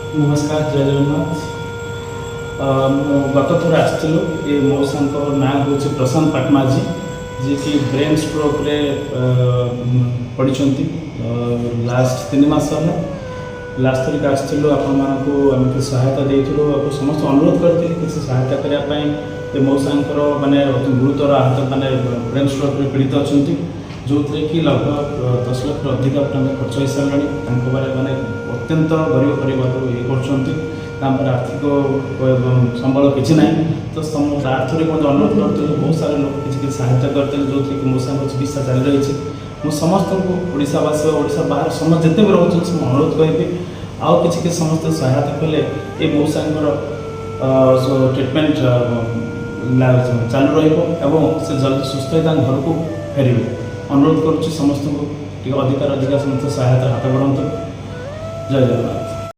नमस्कार, जय जगन्नाथ। गत थर आसलु ये मौसा ना हूँ प्रशांत पाटमाझी जी की ब्रेन स्ट्रोक रे पड़ी लास्ट 3 मास लास्ट थरिक आसलु आपण सहायता देलु समस्त अनुरोध करते किसी सहायता करने मौसा माने गुरुतर आहत माने ब्रेन स्ट्रोक रे पीड़ित अच्छा जो थे कि लगभग 10 लाख अधिक खर्च हो सारे माने अत्यंत गरीब परिवार ये कर आर्थिक संबल किसी ना तो आर्थिक अनुरोध करते बहुत सारे लोग किसी सहायता करते जो थे कि मौसा चिकित्सा चली रही है। समस्त को ओडावासी ओडा बाहर समस्त जिते भी रोच अनुरोध करी आउ कि समस्त सहायता कले ये मौसा ट्रिटमेंट चालू रहा से जल्दी सुस्थ घर को फेर अनुरोध करुच्ची समस्त को अधिकार समस्त सहायता हाथ बढ़ातु। जय जगन्नाथ।